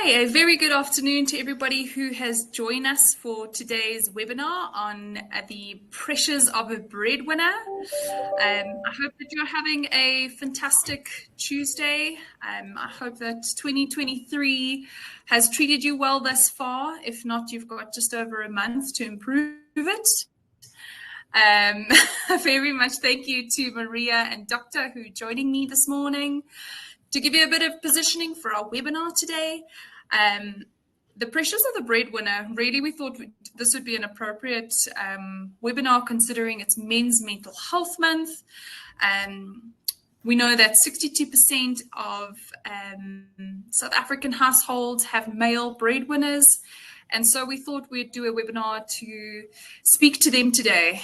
Hi, a very good afternoon to everybody who has joined us for today's webinar on the pressures of a breadwinner. I hope that you're having a fantastic Tuesday. I hope that 2023 has treated you well thus far. If not, you've got just over a month to improve it. Very much thank you to Maria and Doctor who are joining me this morning. To give you a bit of positioning for our webinar today, the pressures of the breadwinner, really we thought this would be an appropriate webinar considering it's Men's Mental Health Month. We know that 62% of South African households have male breadwinners. And so we thought we'd do a webinar to speak to them today.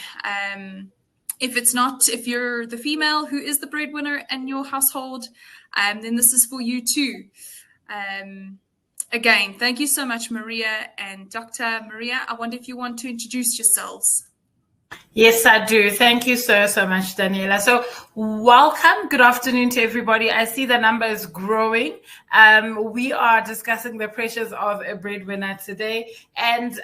If you're the female who is the breadwinner in your household, then this is for you too. Again, thank you so much, Maria and Dr. Maria. I wonder if you want to introduce yourselves. Yes, I do. Thank you so much, Daniela. So welcome. Good afternoon to everybody. I see the number is growing. We are discussing the pressures of a breadwinner today. And,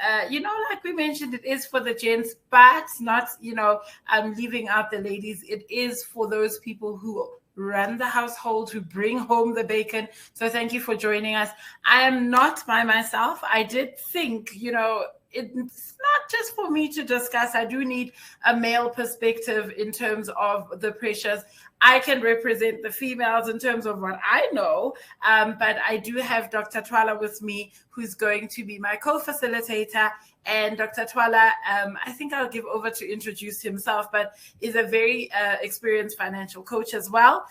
like we mentioned, it is for the gents, but not, leaving out the ladies. It is for those people who run the household, who bring home the bacon. So thank you for joining us. I am not by myself. I did think, it's not just for me to discuss. I do need a male perspective in terms of the pressures. I can represent the females in terms of what I know, but I do have Dr. Thwala with me, who's going to be my co-facilitator. And Dr. Thwala, I think I'll give over to introduce himself, but is a very experienced financial coach as well.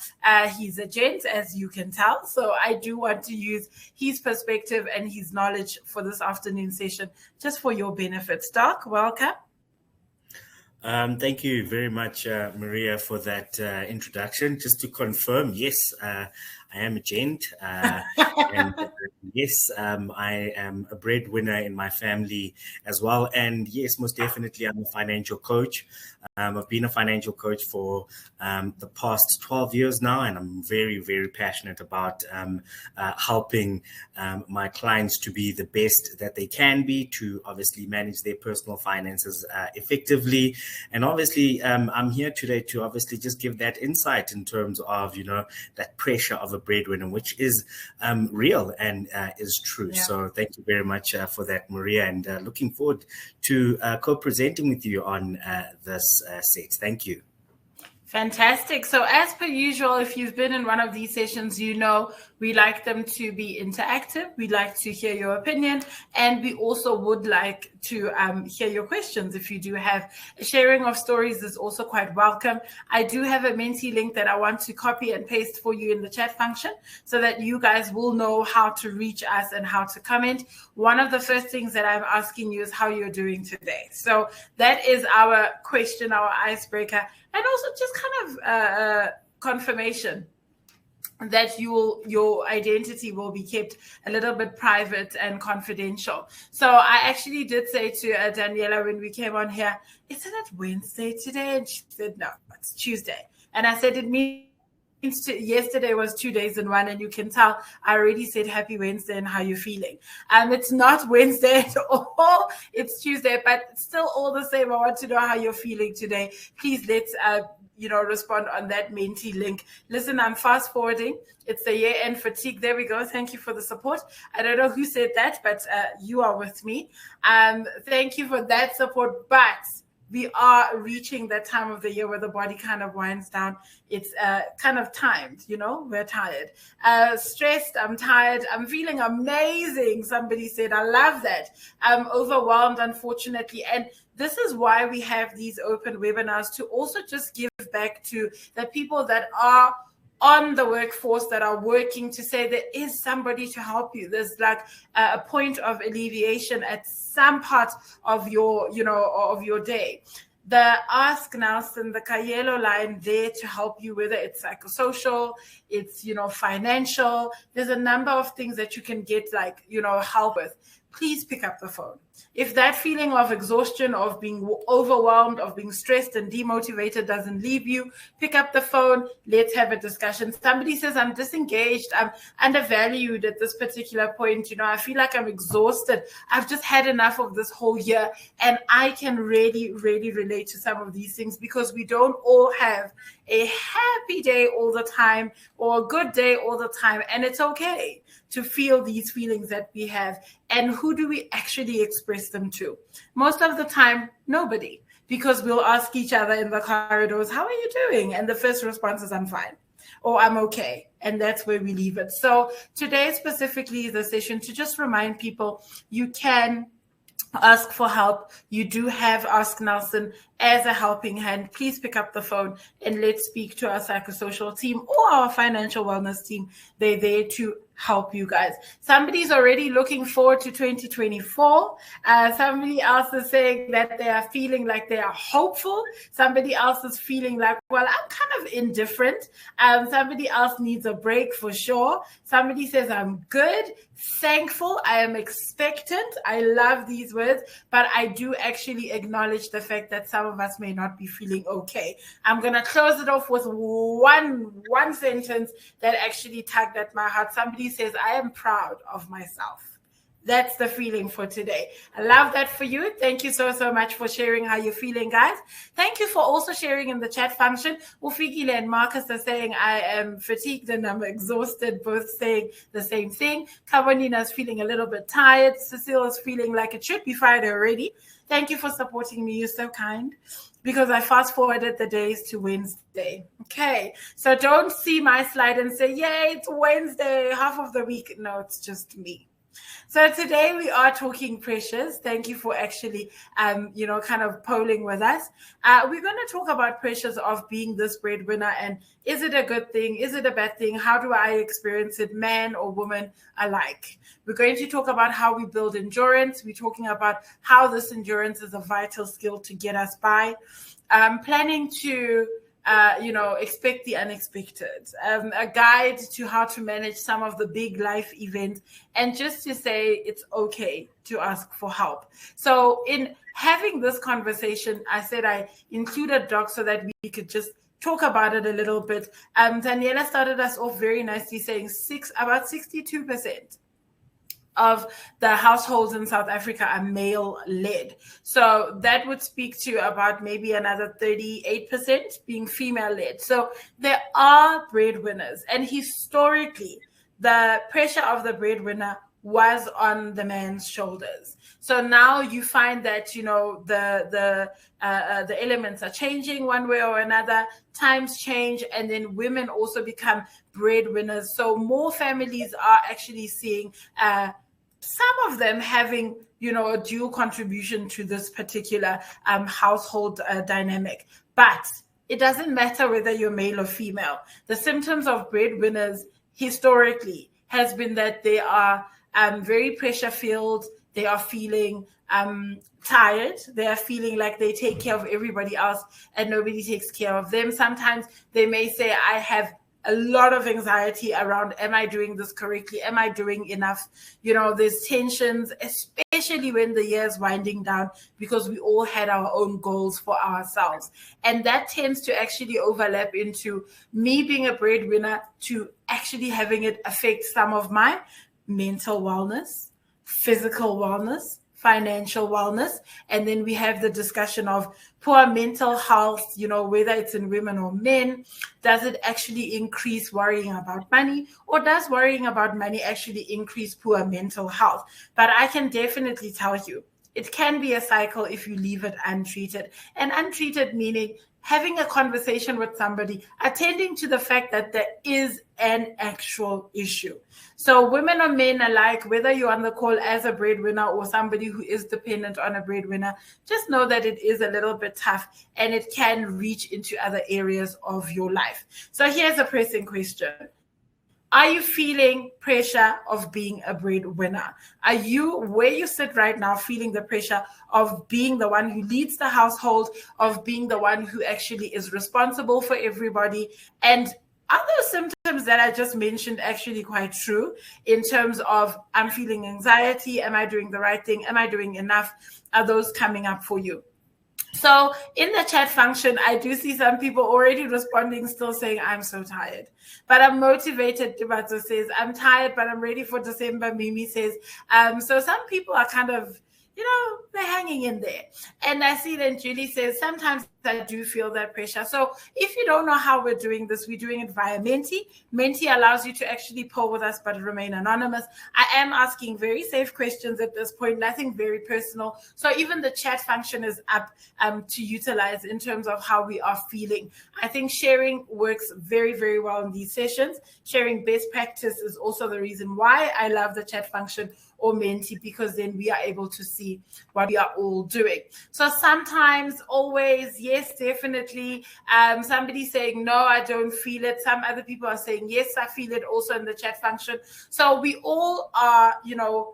He's a gent, as you can tell. So I do want to use his perspective and his knowledge for this afternoon session, just for your benefit. Doc, welcome. Thank you very much, Maria, for that introduction. Just to confirm, yes, I am a gent. And yes, I am a breadwinner in my family as well. And yes, most definitely, I'm a financial coach. I've been a financial coach for the past 12 years now, and I'm very, very passionate about helping my clients to be the best that they can be, to obviously manage their personal finances effectively. And obviously, I'm here today to obviously just give that insight in terms of, that pressure of a breadwinner, which is real and is true. Yeah. So thank you very much for that, Maria, and looking forward to co-presenting with you on this set. Thank you. Fantastic. So as per usual, if you've been in one of these sessions, we like them to be interactive. We like to hear your opinion, and we also would like to hear your questions. If you do have a sharing of stories, is also quite welcome. I do have a Menti link that I want to copy and paste for you in the chat function so that you guys will know how to reach us and how to comment. One of the first things that I'm asking you is how you're doing today. So that is our question, our icebreaker. And also just kind of confirmation that your identity will be kept a little bit private and confidential. So I actually did say to Daniela when we came on here, isn't it Wednesday today? And she said, no, it's Tuesday. And I said, it means yesterday was 2 days in one, and you can tell I already said happy Wednesday and how you're feeling. It's not Wednesday at all. It's Tuesday, but still all the same. I want to know how you're feeling today. Please let's respond on that Menti link. Listen, I'm fast forwarding. It's the year-end fatigue. There we go. Thank you for the support. I don't know who said that, but you are with me. Thank you for that support. But we are reaching that time of the year where the body kind of winds down. It's kind of timed, we're tired. Stressed, I'm tired. I'm feeling amazing. Somebody said, I love that. I'm overwhelmed, unfortunately. And this is why we have these open webinars, to also just give back to the people that are on the workforce, that are working, to say there is somebody to help you. There's like a point of alleviation at some part of your, of your day. The Ask Nelson, the Kaelo line there to help you, whether it's psychosocial, it's, financial. There's a number of things that you can get help with. please pick up the phone. If that feeling of exhaustion, of being overwhelmed, of being stressed and demotivated doesn't leave you, pick up the phone. Let's have a discussion. Somebody says, I'm disengaged. I'm undervalued at this particular point. I feel like I'm exhausted. I've just had enough of this whole year. And I can really, really relate to some of these things, because we don't all have a happy day all the time or a good day all the time. And it's okay to feel these feelings that we have. And who do we actually express them to? Most of the time, nobody, because we'll ask each other in the corridors, how are you doing? And the first response is, I'm fine, or I'm okay. And that's where we leave it. So today specifically is a session to just remind people you can ask for help. You do have Ask Nelson as a helping hand. Please pick up the phone and let's speak to our psychosocial team or our financial wellness team. They're there to help you guys. Somebody's already looking forward to 2024. Somebody else is saying that they are feeling like they are hopeful. Somebody else is feeling like, well, I'm kind of indifferent. Somebody else needs a break for sure. Somebody says, I'm good, thankful, I am expectant. I love these words, but I do actually acknowledge the fact that some of us may not be feeling okay. I'm going to close it off with one sentence that actually tugged at my heart. Somebody says, I am proud of myself. That's the feeling for today. I love that for you. Thank you so much for sharing how you're feeling, guys. Thank you for also sharing in the chat function. Ufikile and Marcus are saying, I am fatigued and I'm exhausted, both saying the same thing. Kabanina is feeling a little bit tired. Cecile is feeling like it should be Friday already. Thank you for supporting me. You're so kind. Because I fast forwarded the days to Wednesday. Okay, so don't see my slide and say, yay, it's Wednesday, half of the week. No, it's just me. So today we are talking pressures. Thank you for actually, kind of polling with us. We're going to talk about pressures of being this breadwinner, and is it a good thing? Is it a bad thing? How do I experience it, man or woman alike? We're going to talk about how we build endurance. We're talking about how this endurance is a vital skill to get us by. Planning to expect the unexpected, a guide to how to manage some of the big life events, and just to say it's okay to ask for help. So in having this conversation, I said I included Doc so that we could just talk about it a little bit. Daniela started us off very nicely saying about 62% of the households in South Africa are male-led. So that would speak to about maybe another 38% being female-led. So there are breadwinners. And historically, the pressure of the breadwinner was on the man's shoulders. So now you find that, the elements are changing one way or another. Times change, and then women also become breadwinners. So more families are actually seeing some of them having, a dual contribution to this particular household dynamic. But it doesn't matter whether you're male or female. The symptoms of breadwinners historically has been that they are very pressure-filled. They are feeling tired. They are feeling like they take care of everybody else and nobody takes care of them. Sometimes they may say, I have a lot of anxiety around, am I doing this correctly? Am I doing enough? There's tensions, especially when the year is winding down, because we all had our own goals for ourselves. And that tends to actually overlap into me being a breadwinner to actually having it affect some of my mental wellness, physical wellness, financial wellness. And then we have the discussion of poor mental health, whether it's in women or men. Does it actually increase worrying about money, or does worrying about money actually increase poor mental health? But I can definitely tell you, it can be a cycle if you leave it untreated. And untreated meaning having a conversation with somebody, attending to the fact that there is an actual issue. So women or men alike, whether you're on the call as a breadwinner or somebody who is dependent on a breadwinner, just know that it is a little bit tough and it can reach into other areas of your life. So here's a pressing question. Are you feeling pressure of being a breadwinner? Are you, where you sit right now, feeling the pressure of being the one who leads the household, of being the one who actually is responsible for everybody? And are those symptoms that I just mentioned actually quite true in terms of I'm feeling anxiety? Am I doing the right thing? Am I doing enough? Are those coming up for you? So in the chat function, I do see some people already responding, still saying, I'm so tired. But I'm motivated, Dibato says. I'm tired, but I'm ready for December, Mimi says. So some people are kind of, they're hanging in there. And I see then Julie says, sometimes I do feel that pressure. So if you don't know how we're doing this, we're doing it via Menti. Menti allows you to actually poll with us, but remain anonymous. I am asking very safe questions at this point, nothing very personal. So even the chat function is up to utilize in terms of how we are feeling. I think sharing works very, very well in these sessions. Sharing best practice is also the reason why I love the chat function or Menti, because then we are able to see what we are all doing. So sometimes, always, yes, definitely. Somebody saying, no, I don't feel it. Some other people are saying, yes, I feel it, also in the chat function. So we all are,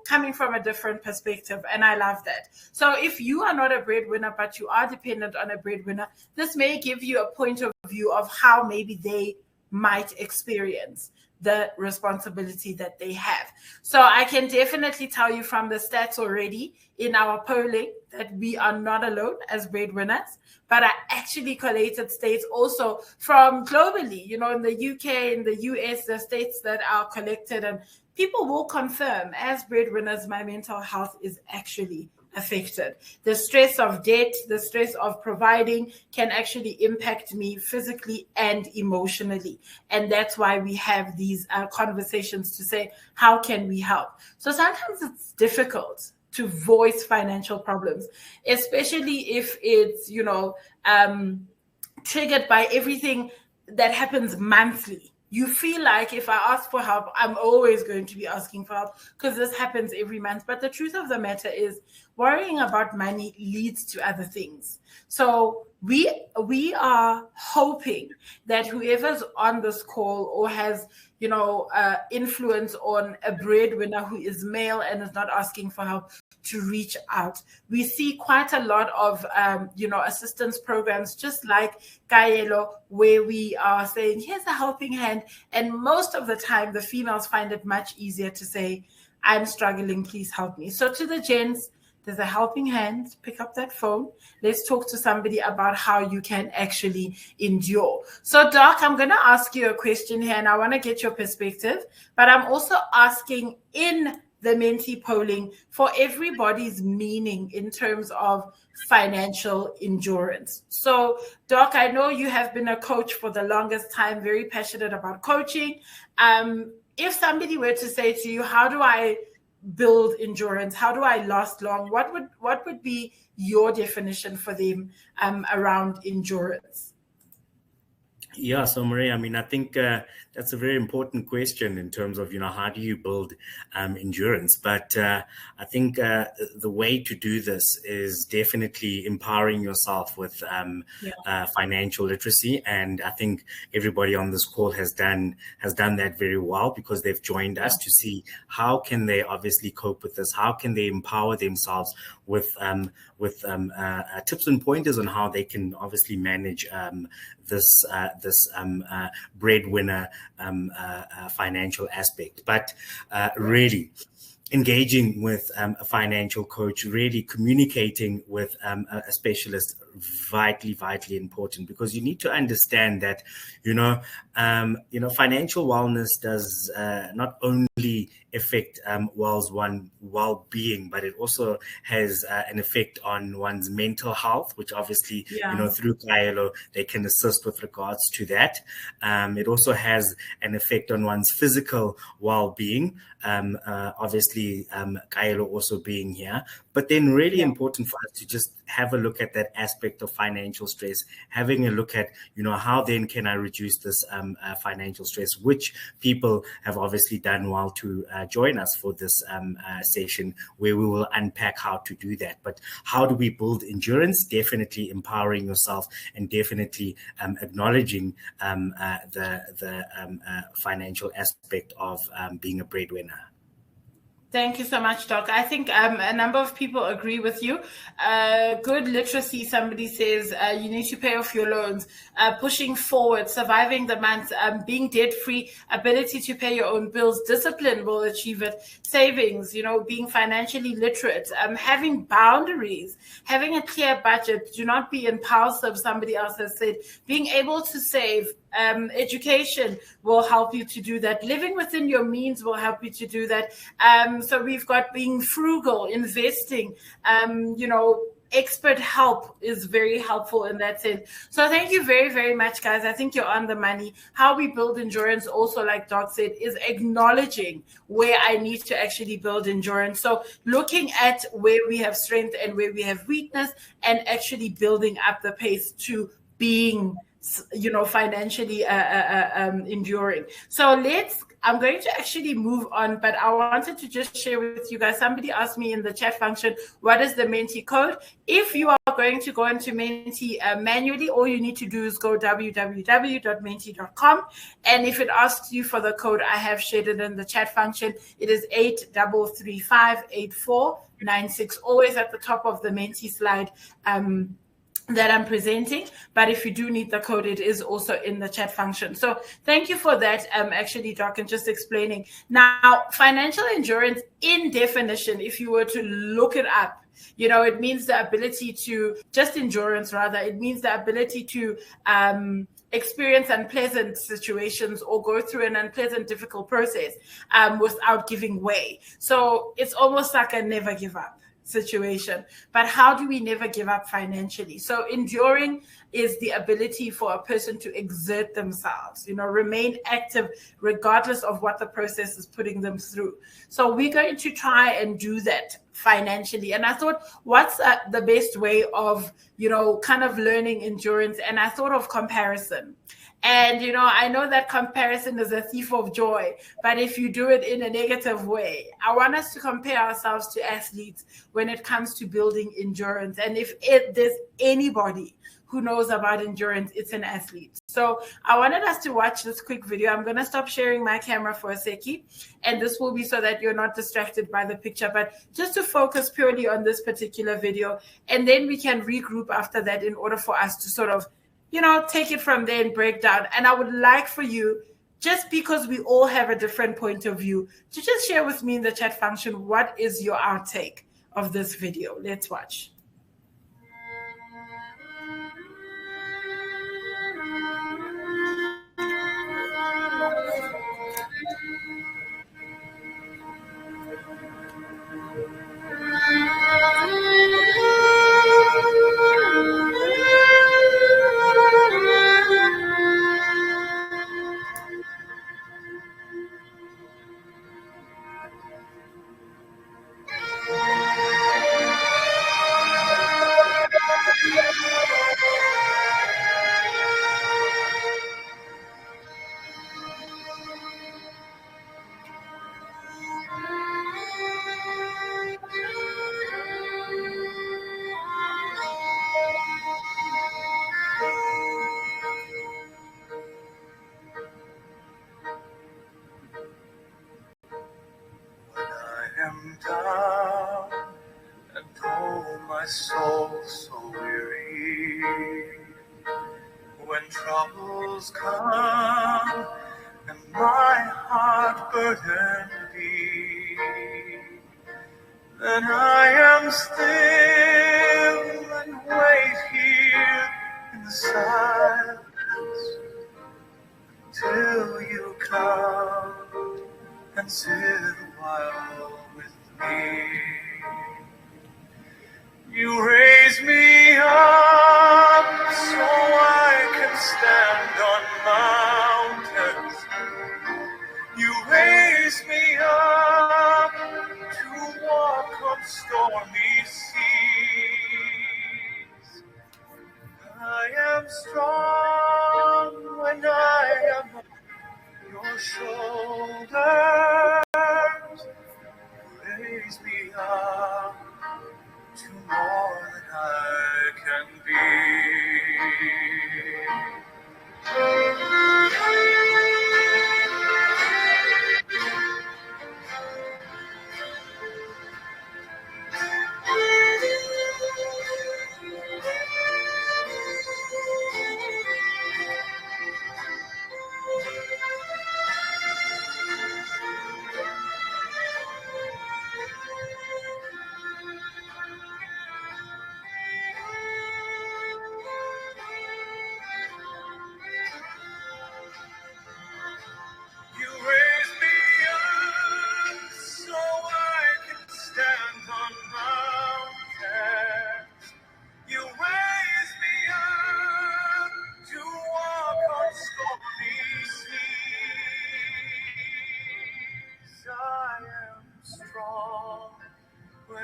coming from a different perspective, and I love that. So if you are not a breadwinner, but you are dependent on a breadwinner, this may give you a point of view of how maybe they might experience the responsibility that they have. So I can definitely tell you from the stats already in our polling that we are not alone as breadwinners, but I actually collated states also from globally, in the UK, in the US, the states that are collected, and people will confirm as breadwinners, my mental health is actually affected. The stress of debt, the stress of providing can actually impact me physically and emotionally. And that's why we have these conversations to say, how can we help? So sometimes it's difficult to voice financial problems, especially if it's, triggered by everything that happens monthly. You feel like if I ask for help, I'm always going to be asking for help because this happens every month. But the truth of the matter is worrying about money leads to other things. So we are hoping that whoever's on this call or has, influence on a breadwinner who is male and is not asking for help to reach out. We see quite a lot of, assistance programs, just like Kaelo, where we are saying, here's a helping hand. And most of the time, the females find it much easier to say, I'm struggling, please help me. So to the gents, there's a helping hand. Pick up that phone. Let's talk to somebody about how you can actually endure. So, Doc, I'm going to ask you a question here, and I want to get your perspective. But I'm also asking in the Menti polling for everybody's meaning in terms of financial endurance. So, Doc, I know you have been a coach for the longest time, very passionate about coaching. If somebody were to say to you, how do I build endurance? How do I last long? What would be your definition for them around endurance? Yeah, so Maria, I think that's a very important question in terms of, how do you build endurance? But I think the way to do this is definitely empowering yourself with financial literacy. And I think everybody on this call has done that very well, because they've joined us to see how can they obviously cope with this? How can they empower themselves with tips and pointers on how they can obviously manage this breadwinner financial aspect. But really engaging with a financial coach, really communicating with a specialist, vitally important, because you need to understand that, financial wellness does not only affect one's well-being, but it also has an effect on one's mental health, which obviously, through Kaelo, they can assist with regards to that. It also has an effect on one's physical well-being, obviously, Kaelo also being here. But then really important for us to just have a look at that aspect of financial stress, having a look at, how then can I reduce this financial stress, which people have obviously done well to join us for this session, where we will unpack how to do that. But how do we build endurance? Definitely empowering yourself, and definitely acknowledging the financial aspect of being a breadwinner. Thank you so much, Doc. I think a number of people agree with you. Good literacy, somebody says, you need to pay off your loans, pushing forward, surviving the month, being debt-free, ability to pay your own bills, discipline will achieve it, savings, being financially literate, having boundaries, having a clear budget, do not be impulsive, somebody else has said, being able to save, education will help you to do that. Living within your means will help you to do that. So we've got being frugal, investing, expert help is very helpful in that sense. So thank you very, very much, guys. I think you're on the money. How we build endurance also, like Doc said, is acknowledging where I need to actually build endurance. So looking at where we have strength and where we have weakness and actually building up the pace to being financially enduring. So I'm going to actually move on, but I wanted to just share with you guys. Somebody asked me in the chat function, what is the Menti code? If you are going to go into Menti manually, all you need to do is go www.menti.com. And if it asks you for the code, I have shared it in the chat function. It is 83358496, always at the top of the Menti slide. That I'm presenting, but if you do need the code, it is also in the chat function. So thank you for that, actually, Doc, and just explaining. Now, financial endurance, in definition, if you were to look it up, it means the ability to, just endurance rather, it means the ability to experience unpleasant situations or go through an unpleasant, difficult process without giving way. So it's almost like a never give up situation. But how do we never give up financially? So enduring is the ability for a person to exert themselves, remain active regardless of what the process is putting them through. So we're going to try and do that financially. And I thought, what's the best way of, kind of learning endurance? And I thought of comparison. And, I know that comparison is a thief of joy, but if you do it in a negative way, I want us to compare ourselves to athletes when it comes to building endurance. And if there's anybody who knows about endurance, it's an athlete. So I wanted us to watch this quick video. I'm going to stop sharing my camera for a second, and this will be so that you're not distracted by the picture, but just to focus purely on this particular video. And then we can regroup after that in order for us to sort of take it from there and break down. And I would like for you, just because we all have a different point of view, to just share with me in the chat function, what is your outtake of this video? Let's watch. Down and oh, my soul so weary. When troubles come and my heart burdened be, then I am still and wait here in the silence till you come and sit a while with me. You raise me up so I can stand on mountains. You raise me up to walk on stormy seas. I am strong when I am on your shoulders. Raise me up to more than I can be.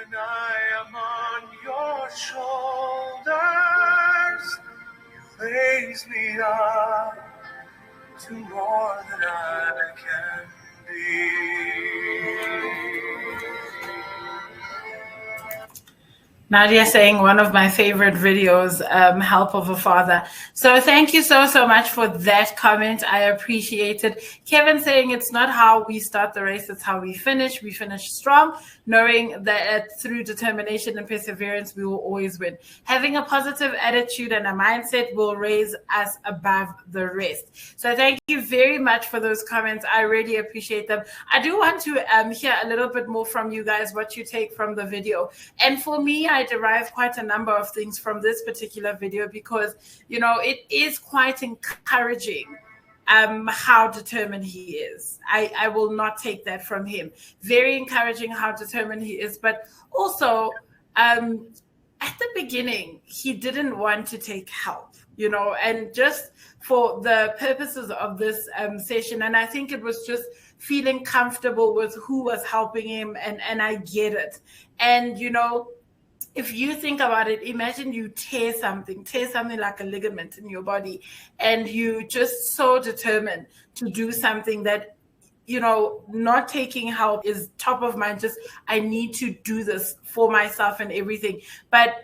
when I am on your shoulders. You raise me up to more than I can be. Nadia saying one of my favorite videos, Help of a Father. So thank you so much for that comment. I appreciate it. Kevin saying it's not how we start the race, it's how we finish. We finish strong, knowing that through determination and perseverance, we will always win. Having a positive attitude and a mindset will raise us above the rest. So thank you very much for those comments. I really appreciate them. I do want to hear a little bit more from you guys, what you take from the video. And for me, I derive quite a number of things from this particular video because, you know, it is quite encouraging how determined he is. I will not take that from him. Very encouraging how determined he is, but also at the beginning, he didn't want to take help, you know, and just for the purposes of this session, and I think it was just feeling comfortable with who was helping him, and I get it. And, you know, if you think about it, imagine you tear something like a ligament in your body, and you just so determined to do something that, you know, not taking help is top of mind. Just, I need to do this for myself and everything. But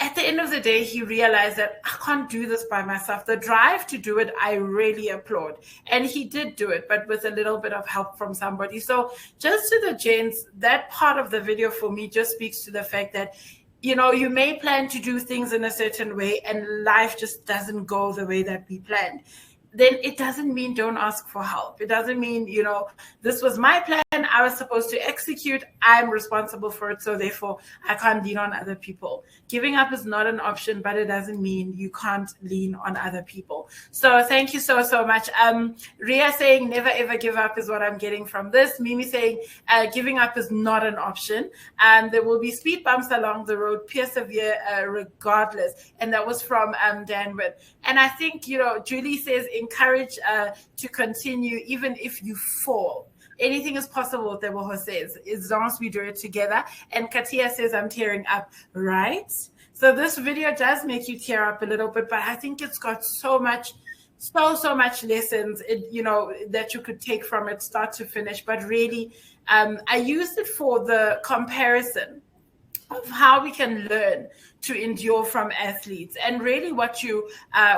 at the end of the day, he realized that I can't do this by myself. The drive to do it, I really applaud. And he did do it, but with a little bit of help from somebody. So just to the gents, that part of the video for me just speaks to the fact that, you know, you may plan to do things in a certain way and life just doesn't go the way that we planned. Then it doesn't mean don't ask for help. It doesn't mean, you know, this was my plan, I was supposed to execute, I'm responsible for it, so therefore I can't lean on other people. Giving up is not an option, but it doesn't mean you can't lean on other people. So thank you so much. Ria saying never ever give up is what I'm getting from this. Mimi saying giving up is not an option. There will be speed bumps along the road, persevere regardless. And that was from Danwood. And I think, you know, Julie says encourage to continue even if you fall. Anything is possible, Teboho says, as long as we do it together. And Katia says, I'm tearing up, right? So this video does make you tear up a little bit, but I think it's got so much lessons, you know, that you could take from it, start to finish. But really, I used it for the comparison of how we can learn to endure from athletes. And really what you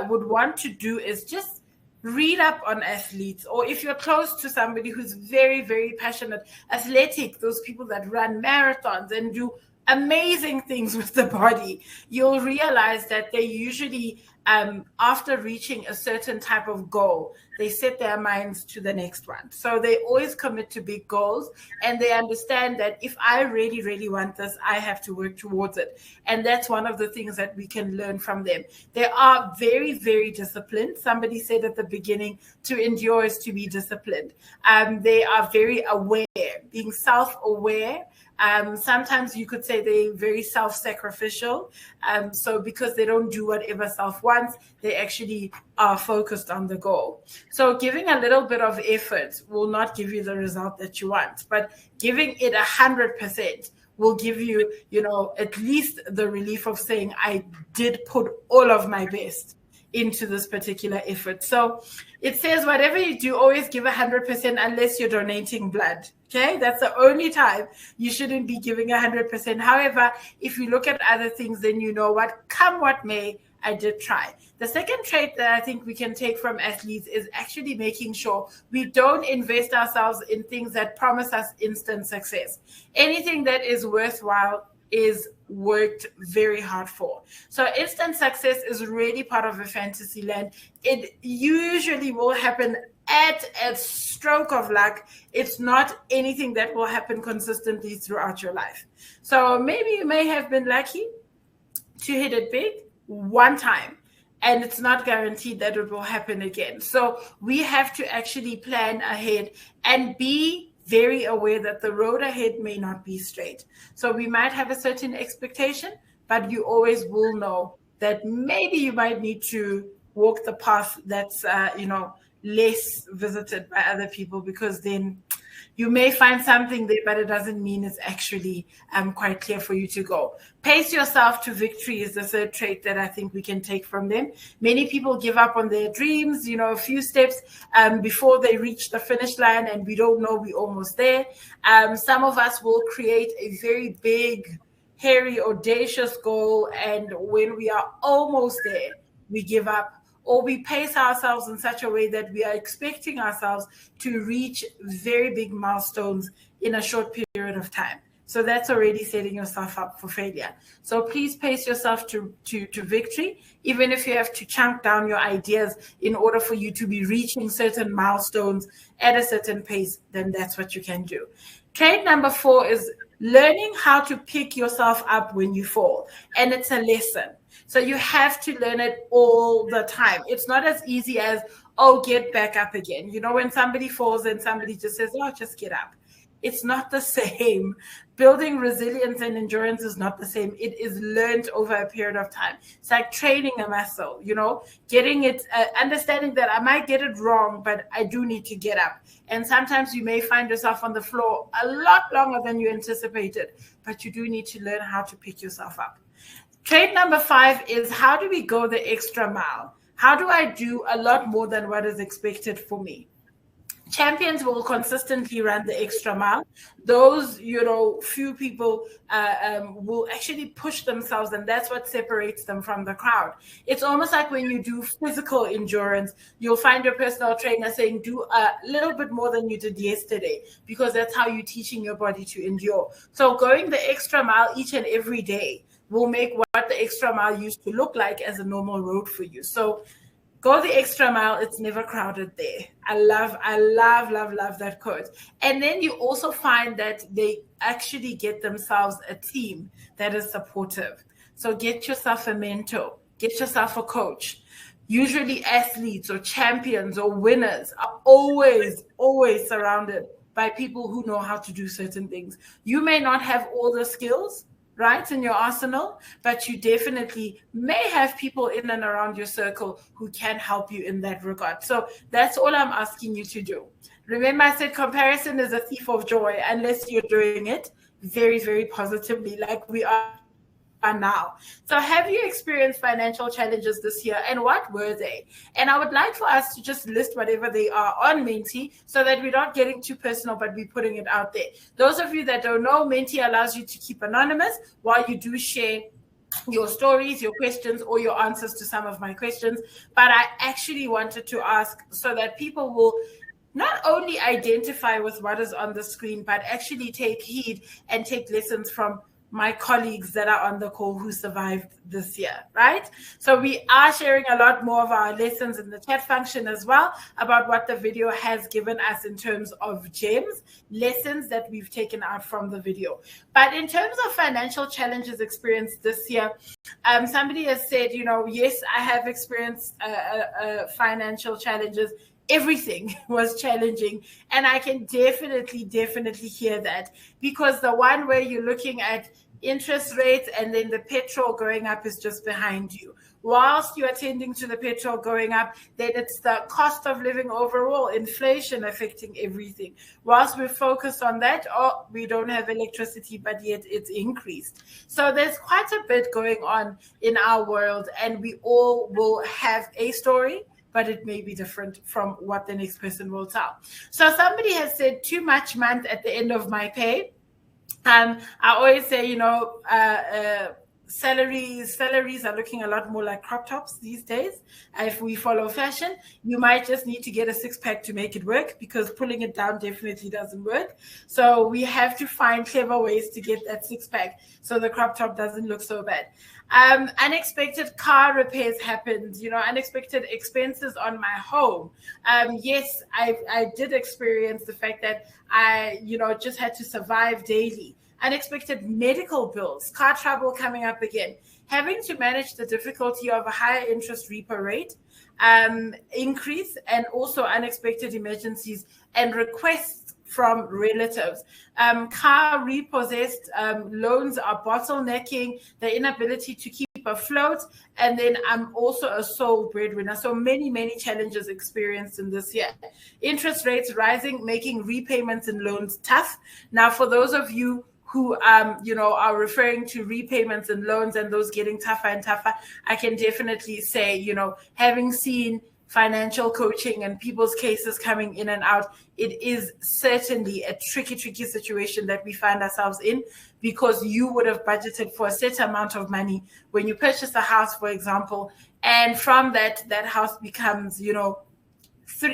would want to do is just read up on athletes, or if you're close to somebody who's very, very passionate, athletic, those people that run marathons and do amazing things with the body, you'll realize that they usually, after reaching a certain type of goal, they set their minds to the next one. So they always commit to big goals, and they understand that if I really, really want this, I have to work towards it. And that's one of the things that we can learn from them. They are very, very disciplined. Somebody said at the beginning, to endure is to be disciplined. They are very aware, being self-aware. Sometimes you could say they're very self-sacrificial. So because they don't do whatever self wants, they actually are focused on the goal. So giving a little bit of effort will not give you the result that you want, but giving it 100% will give you, you know, at least the relief of saying, I did put all of my best into this particular effort. So it says, whatever you do, always give 100% unless you're donating blood. Okay, that's the only time you shouldn't be giving 100%. However, if you look at other things, then you know what, come what may, I did try. The second trait that I think we can take from athletes is actually making sure we don't invest ourselves in things that promise us instant success. Anything that is worthwhile is worked very hard for. So instant success is really part of a fantasy land. It usually will happen at a stroke of luck. It's not anything that will happen consistently throughout your life. So maybe you may have been lucky to hit it big one time, and it's not guaranteed that it will happen again. So we have to actually plan ahead and be very aware that the road ahead may not be straight. So we might have a certain expectation, but you always will know that maybe you might need to walk the path that's, less visited by other people, because then You may find something there, but it doesn't mean it's actually quite clear for you to go. Pace yourself to victory is the third trait that I think we can take from them. Many people give up on their dreams, a few steps before they reach the finish line, and we don't know we're almost there. Some of us will create a very big, hairy, audacious goal, and when we are almost there, we give up, or we pace ourselves in such a way that we are expecting ourselves to reach very big milestones in a short period of time. So that's already setting yourself up for failure. So please pace yourself to victory, even if you have to chunk down your ideas in order for you to be reaching certain milestones at a certain pace, then that's what you can do. Trait number 4 is learning how to pick yourself up when you fall. And it's a lesson. So you have to learn it all the time. It's not as easy as, get back up again. When somebody falls and somebody just says, just get up. It's not the same. Building resilience and endurance is not the same. It is learned over a period of time. It's like training a muscle, getting it, understanding that I might get it wrong, but I do need to get up. And sometimes you may find yourself on the floor a lot longer than you anticipated, but you do need to learn how to pick yourself up. Trait number 5 is, how do we go the extra mile? How do I do a lot more than what is expected for me? Champions will consistently run the extra mile. Those, few people will actually push themselves, and that's what separates them from the crowd. It's almost like when you do physical endurance, you'll find your personal trainer saying, do a little bit more than you did yesterday, because that's how you're teaching your body to endure. So going the extra mile each and every day will make what the extra mile used to look like as a normal road for you. So go the extra mile. It's never crowded there. I love that quote. And then you also find that they actually get themselves a team that is supportive. So get yourself a mentor, get yourself a coach. Usually athletes or champions or winners are always surrounded by people who know how to do certain things. You may not have all the skills, right, in your arsenal, but you definitely may have people in and around your circle who can help you in that regard. So that's all I'm asking you to do. Remember, I said comparison is a thief of joy unless you're doing it very, very positively, like we are now. So have you experienced financial challenges this year, and what were they? And I would like for us to just list whatever they are on Menti, so that we're not getting too personal, but we're putting it out there. Those of you that don't know, Menti allows you to keep anonymous while you do share your stories, your questions, or your answers to some of my questions. But I actually wanted to ask so that people will not only identify with what is on the screen, but actually take heed and take lessons from my colleagues that are on the call who survived this year, right? So we are sharing a lot more of our lessons in the chat function as well about what the video has given us in terms of gems, lessons that we've taken out from the video. But in terms of financial challenges experienced this year, somebody has said, yes, I have experienced financial challenges. Everything was challenging, and I can definitely hear that, because the one where you're looking at interest rates and then the petrol going up is just behind you. Whilst you're attending to the petrol going up, then it's the cost of living overall, inflation affecting everything. Whilst we're focused on that, we don't have electricity, but yet it's increased. So there's quite a bit going on in our world, and we all will have a story, but it may be different from what the next person will tell. So somebody has said, too much month at the end of my pay. I always say, salaries are looking a lot more like crop tops these days. If we follow fashion, you might just need to get a 6-pack to make it work, because pulling it down definitely doesn't work. So we have to find clever ways to get that 6-pack so the crop top doesn't look so bad. Unexpected car repairs happened, unexpected expenses on my home. Yes, I did experience the fact that I, just had to survive daily. Unexpected medical bills, car trouble coming up again, having to manage the difficulty of a higher interest repo rate increase, and also unexpected emergencies and requests from relatives. Car repossessed, loans are bottlenecking, the inability to keep keep afloat. And then I'm also a sole breadwinner. So many challenges experienced in this year. Interest rates rising, making repayments and loans tough. Now, for those of you who are referring to repayments and loans and those getting tougher and tougher, I can definitely say, having seen financial coaching and people's cases coming in and out, it is certainly a tricky situation that we find ourselves in, because you would have budgeted for a set amount of money when you purchase a house, for example, and from that house becomes,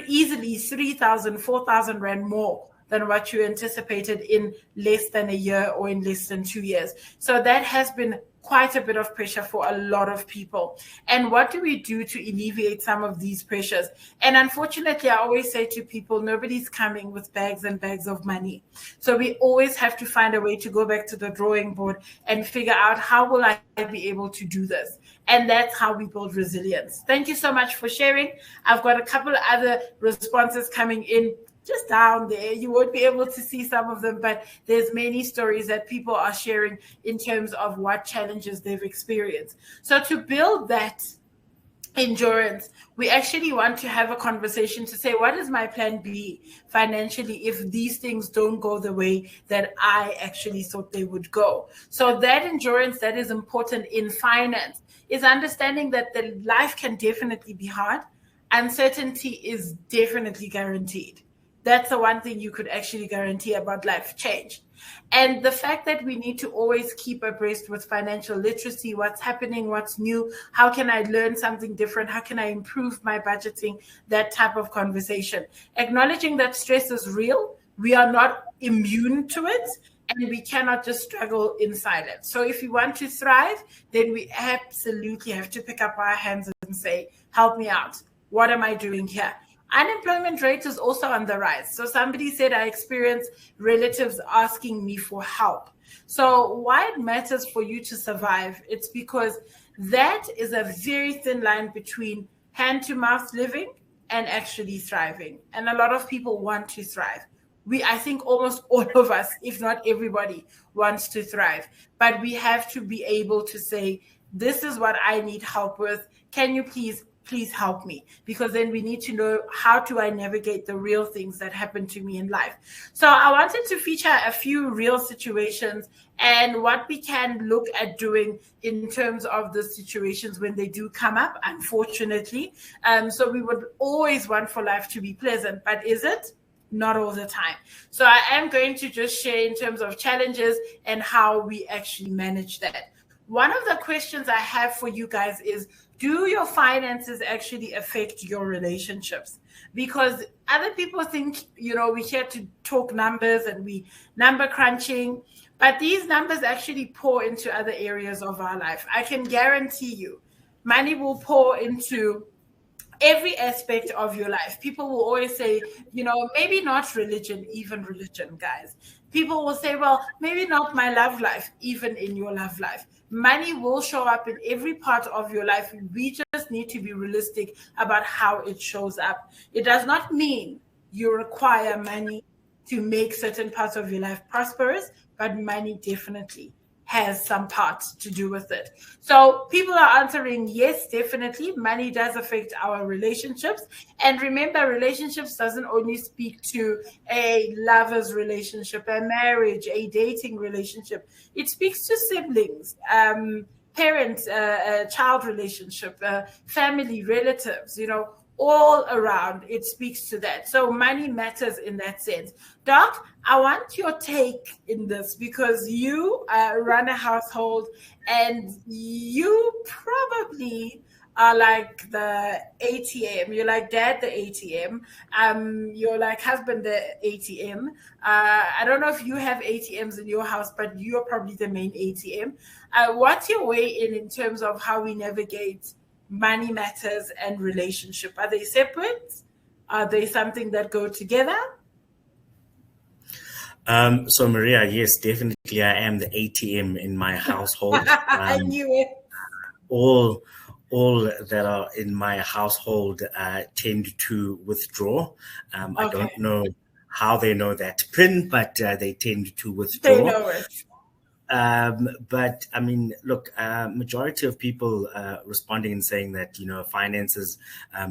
easily 3,000, 4,000 Rand more than what you anticipated in less than a year or in less than 2 years. So that has been quite a bit of pressure for a lot of people. And what do we do to alleviate some of these pressures? And unfortunately, I always say to people, nobody's coming with bags and bags of money. So we always have to find a way to go back to the drawing board and figure out, how will I be able to do this? And that's how we build resilience. Thank you so much for sharing. I've got a couple of other responses coming in just down there. You won't be able to see some of them, but there's many stories that people are sharing in terms of what challenges they've experienced. So to build that endurance, we actually want to have a conversation to say, what is my plan B financially if these things don't go the way that I actually thought they would go? So that endurance that is important in finance is understanding that the life can definitely be hard. Uncertainty is definitely guaranteed. That's the one thing you could actually guarantee about life change. And the fact that we need to always keep abreast with financial literacy, what's happening, what's new, how can I learn something different, how can I improve my budgeting, that type of conversation. Acknowledging that stress is real, we are not immune to it, and we cannot just struggle in silence. So if we want to thrive, then we absolutely have to pick up our hands and say, help me out. What am I doing here? Unemployment rate is also on the rise. So somebody said, I experience relatives asking me for help. So why it matters for you to survive, it's because that is a very thin line between hand-to-mouth living and actually thriving. And a lot of people want to thrive. I think almost all of us, if not everybody, wants to thrive. But we have to be able to say, this is what I need help with. Can you please help me? Because then we need to know, how do I navigate the real things that happen to me in life? So I wanted to feature a few real situations and what we can look at doing in terms of the situations when they do come up, unfortunately. So we would always want for life to be pleasant, but is it? Not all the time. So I am going to just share in terms of challenges and how we actually manage that. One of the questions I have for you guys is, do your finances actually affect your relationships? Because other people think, we're here to talk numbers and we number crunching, but these numbers actually pour into other areas of our life. I can guarantee you, money will pour into every aspect of your life. People will always say, maybe not religion, even religion, guys. People will say, well, maybe not my love life, even in your love life. Money will show up in every part of your life. We just need to be realistic about how it shows up. It does not mean you require money to make certain parts of your life prosperous, but money definitely has some part to do with it. So people are answering yes, definitely. Money does affect our relationships. And remember, relationships doesn't only speak to a lover's relationship, a marriage, a dating relationship. It speaks to siblings, parents, child relationship, family, relatives, all around. It speaks to that. So money matters in that sense. Doc, I want your take in this, because you run a household and you probably are like the ATM. You're like dad, the ATM. You're like husband, the ATM. I don't know if you have ATMs in your house, but you're probably the main ATM. What's your way in terms of how we navigate money matters and relationship? Are they separate? Are they something that go together? So Maria, yes, definitely I am the ATM in my household. I knew it. All that are in my household tend to withdraw. I don't know how they know that PIN, but they tend to withdraw. They know it. But I mean, look, majority of people responding and saying that, finances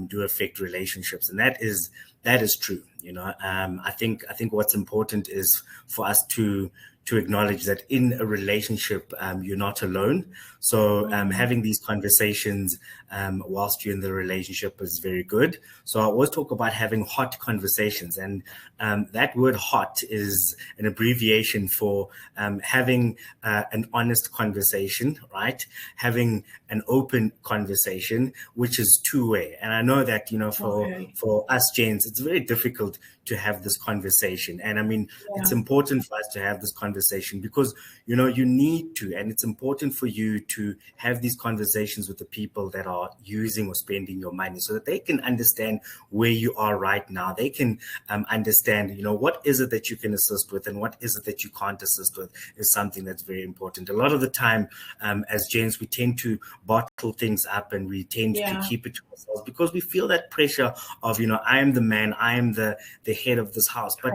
do affect relationships, and that is true. I think what's important is for us to acknowledge that in a relationship, you're not alone. So having these conversations whilst you're in the relationship is very good. So I always talk about having hot conversations, and that word hot is an abbreviation for having an honest conversation, right? Having an open conversation, which is two-way. And I know that, for us, James, it's very difficult to have this conversation. And I mean, it's important for us to have this conversation because, you need to, and it's important for you to have these conversations with the people that are using or spending your money so that they can understand where you are right now. They can understand, what is it that you can assist with and what is it that you can't assist with is something that's very important. A lot of the time, as James, we tend to bottle things up and we tend to keep it to ourselves because we feel that pressure of, I am the man, I am the head of this house. But,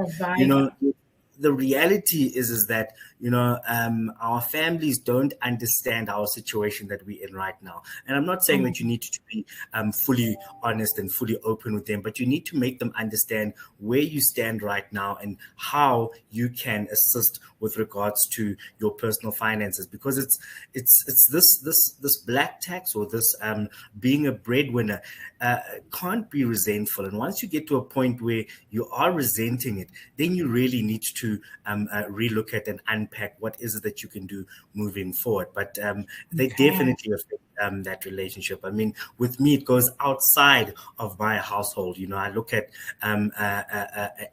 the reality is that, our families don't understand our situation that we're in right now. And I'm not saying that you need to be fully honest and fully open with them, but you need to make them understand where you stand right now and how you can assist with regards to your personal finances, because it's this black tax or this being a breadwinner can't be resentful. And once you get to a point where you are resenting it, then you really need to relook at and unpack what is it that you can do moving forward. But they definitely affect that relationship. I mean, with me, it goes outside of my household. I look at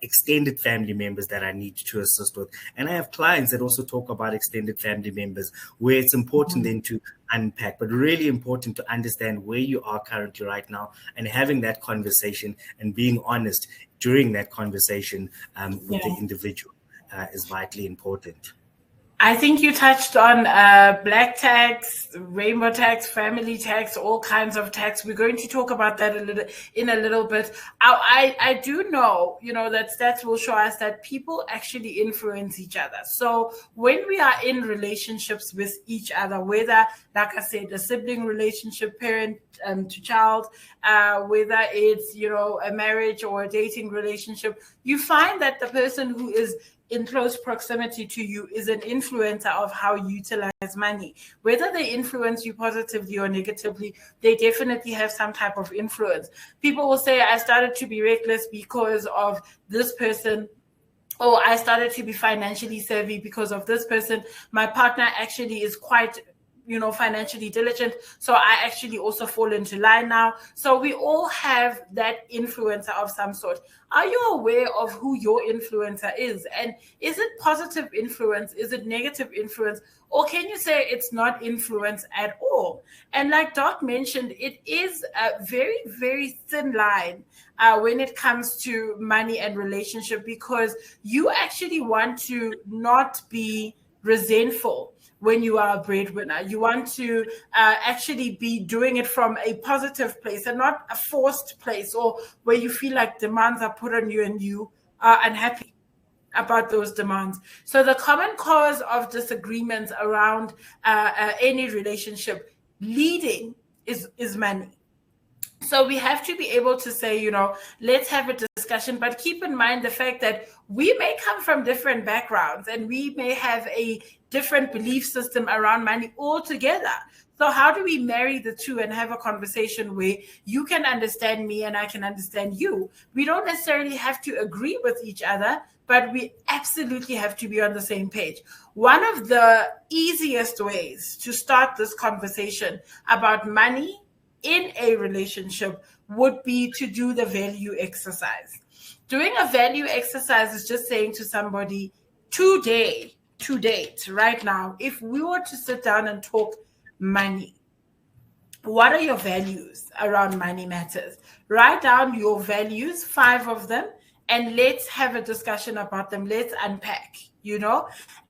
extended family members that I need to assist with. And I have clients that also talk about extended family members where it's important then to unpack, but really important to understand where you are currently right now and having that conversation and being honest during that conversation with the individual is vitally important. I think you touched on black tax, rainbow tax, family tax, all kinds of tax. We're going to talk about that in a little bit. I do know, that stats will show us that people actually influence each other. So when we are in relationships with each other, whether, like I said, a sibling relationship, parent to child, whether it's, a marriage or a dating relationship, you find that the person who is in close proximity to you is an influencer of how you utilize money. Whether they influence you positively or negatively, they definitely have some type of influence. People will say, I started to be reckless because of this person, or I started to be financially savvy because of this person. My partner actually is quite financially diligent, so I actually also fall into line now. So we all have that influencer of some sort. Are you aware of who your influencer is? And is it positive influence? Is it negative influence? Or can you say it's not influence at all? And like Doc mentioned, it is a very, very thin line when it comes to money and relationship, because you actually want to not be resentful when you are a breadwinner. You want to actually be doing it from a positive place and not a forced place, or where you feel like demands are put on you and you are unhappy about those demands. So the common cause of disagreements around any relationship leading is money. So we have to be able to say, let's have a discussion, but keep in mind the fact that we may come from different backgrounds and we may have a different belief system around money altogether. So how do we marry the two and have a conversation where you can understand me and I can understand you? We don't necessarily have to agree with each other, but we absolutely have to be on the same page. One of the easiest ways to start this conversation about money in a relationship would be to do the value exercise. Doing a value exercise is just saying to somebody, to date, right now, if we were to sit down and talk money, what are your values around money matters? Write down your values, 5 of them, and let's have a discussion about them. Let's unpack,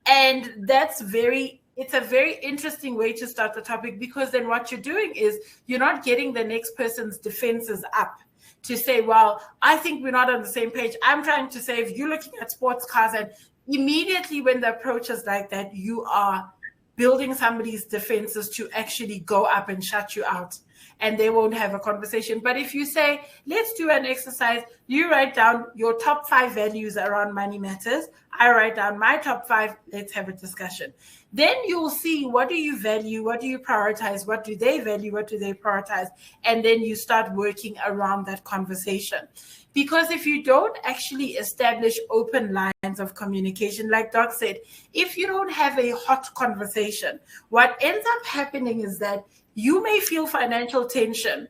and it's a very interesting way to start the topic, because then what you're doing is you're not getting the next person's defenses up to say, well, I think we're not on the same page. I'm trying to say, if you're looking at sports cars and immediately when the approach is like that, you are building somebody's defenses to actually go up and shut you out, and they won't have a conversation. But if you say, let's do an exercise, you write down your top 5 values around money matters, I write down my top 5, let's have a discussion. Then you'll see, what do you value, what do you prioritize, what do they value, what do they prioritize, and then you start working around that conversation. Because if you don't actually establish open lines of communication, like Doc said, if you don't have a hot conversation, what ends up happening is that you may feel financial tension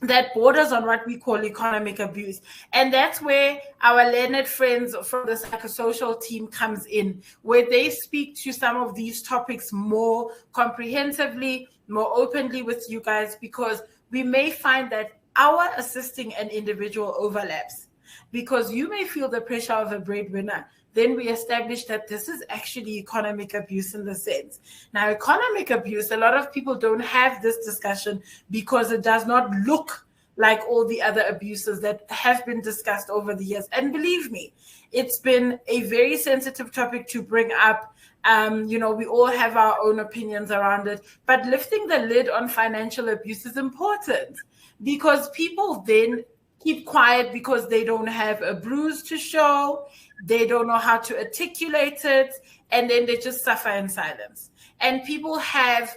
that borders on what we call economic abuse. And that's where our learned friends from the psychosocial team comes in, where they speak to some of these topics more comprehensively, more openly with you guys, because we may find that our assisting an individual overlaps. Because you may feel the pressure of a breadwinner, then we establish that this is actually economic abuse in the sense. Now, economic abuse, a lot of people don't have this discussion because it does not look like all the other abuses that have been discussed over the years. And believe me, it's been a very sensitive topic to bring up. We all have our own opinions around it, but lifting the lid on financial abuse is important, because people then keep quiet because they don't have a bruise to show, they don't know how to articulate it, and then they just suffer in silence. And people have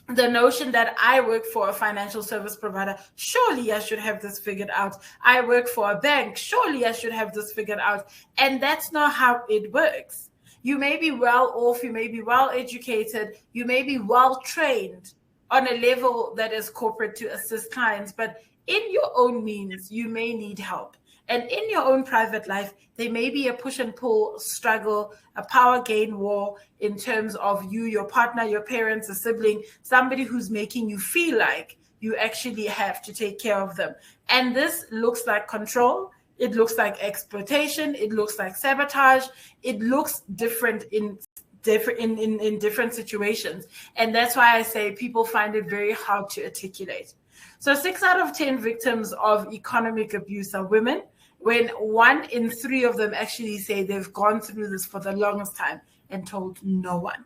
the notion that I work for a financial service provider, surely I should have this figured out. I work for a bank, surely I should have this figured out. And that's not how it works. You may be well off, you may be well educated, you may be well trained on a level that is corporate to assist clients, but in your own means, you may need help. And in your own private life, there may be a push and pull struggle, a power gain war in terms of you, your partner, your parents, a sibling, somebody who's making you feel like you actually have to take care of them. And this looks like control. It looks like exploitation. It looks like sabotage. It looks different in different situations. And that's why I say people find it very hard to articulate. So 6 out of 10 victims of economic abuse are women, when 1 in 3 of them actually say they've gone through this for the longest time and told no one.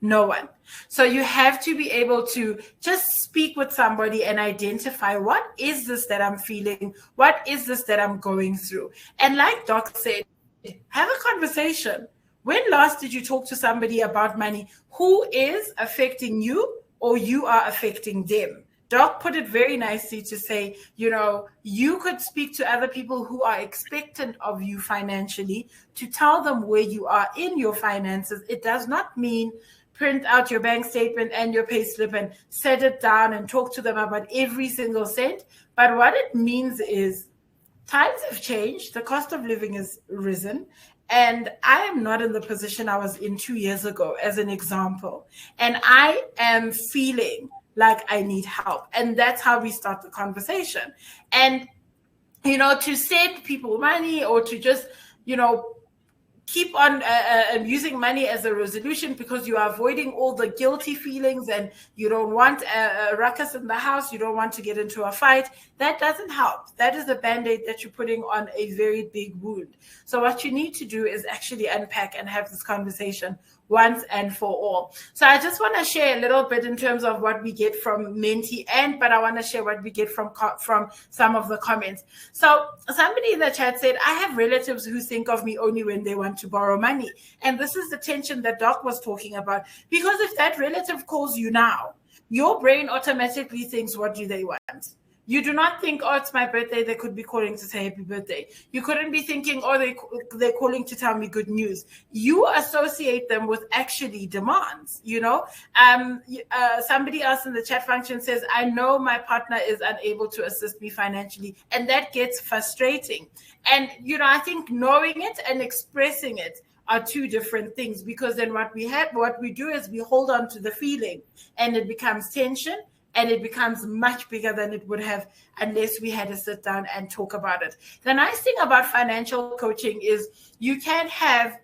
No one. So you have to be able to just speak with somebody and identify, what is this that I'm feeling? What is this that I'm going through? And like Doc said, have a conversation. When last did you talk to somebody about money who is affecting you or you are affecting them? Doc put it very nicely to say, you could speak to other people who are expectant of you financially to tell them where you are in your finances. It does not mean print out your bank statement and your pay slip and set it down and talk to them about every single cent. But what it means is times have changed. The cost of living has risen. And I am not in the position I was in 2 years ago, as an example. And I am feeling like I need help. And that's how we start the conversation. And, to send people money or to just, keep on using money as a resolution because you are avoiding all the guilty feelings and you don't want a ruckus in the house, you don't want to get into a fight, that doesn't help. That is a Band-Aid that you're putting on a very big wound. So what you need to do is actually unpack and have this conversation once and for all. So I just want to share a little bit in terms of what we get from Menti, but I want to share what we get from some of the comments. So somebody in the chat said, I have relatives who think of me only when they want to borrow money. And this is the tension that Doc was talking about. Because if that relative calls you now, your brain automatically thinks, what do they want? You do not think, oh, it's my birthday. They could be calling to say happy birthday. You couldn't be thinking, oh, they're calling to tell me good news. You associate them with actually demands, Somebody else in the chat function says, I know my partner is unable to assist me financially. And that gets frustrating. And, I think knowing it and expressing it are 2 different things, because then what we do is we hold on to the feeling and it becomes tension. And it becomes much bigger than it would have unless we had to sit down and talk about it. The nice thing about financial coaching is you can have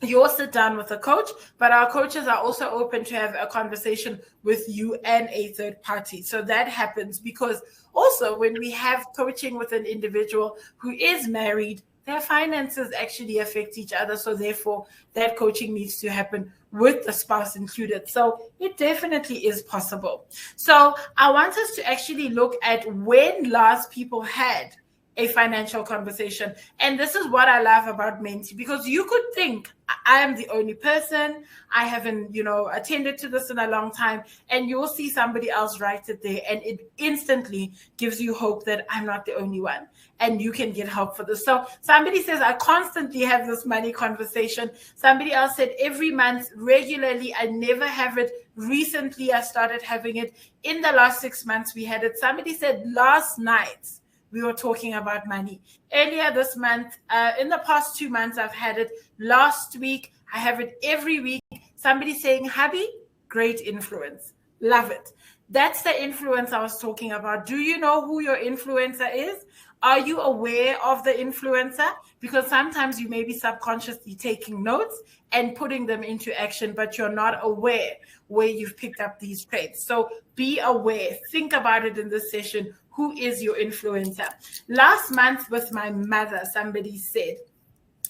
your sit down with a coach, but our coaches are also open to have a conversation with you and a third party. So that happens because also when we have coaching with an individual who is married, their finances actually affect each other. So therefore, that coaching needs to happen with the spouse included. So it definitely is possible. So I want us to actually look at when last people had a financial conversation. And this is what I love about Menti, because you could think I am the only person, I haven't, attended to this in a long time, and you'll see somebody else write it there, and it instantly gives you hope that I'm not the only one, and you can get help for this. So somebody says, I constantly have this money conversation. Somebody else said, every month, regularly, I never have it. Recently, I started having it. In the last 6 months, we had it. Somebody said, last night, we were talking about money. Earlier this month, in the past 2 months, I've had it. Last week, I have it every week. Somebody saying, hubby, great influence. Love it. That's the influence I was talking about. Do you know who your influencer is? Are you aware of the influencer? Because sometimes you may be subconsciously taking notes and putting them into action, but you're not aware where you've picked up these traits. So be aware. Think about it in this session. Who is your influencer? Last month with my mother, somebody said,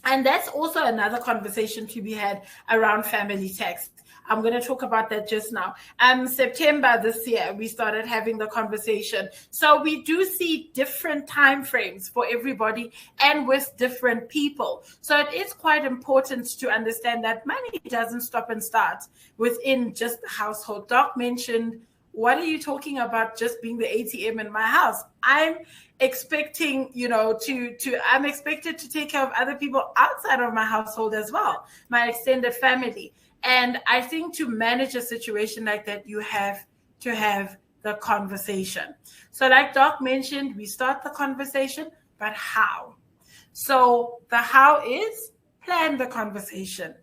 and that's also another conversation to be had around family tax. I'm going to talk about that just now. September this year, we started having the conversation. So we do see different time frames for everybody and with different people. So it is quite important to understand that money doesn't stop and start within just the household. Doc mentioned, what are you talking about just being the ATM in my house? I'm expecting, I'm expected to take care of other people outside of my household as well, my extended family. And I think to manage a situation like that, you have to have the conversation. So like Doc mentioned, we start the conversation, but how? So the how is plan the conversation.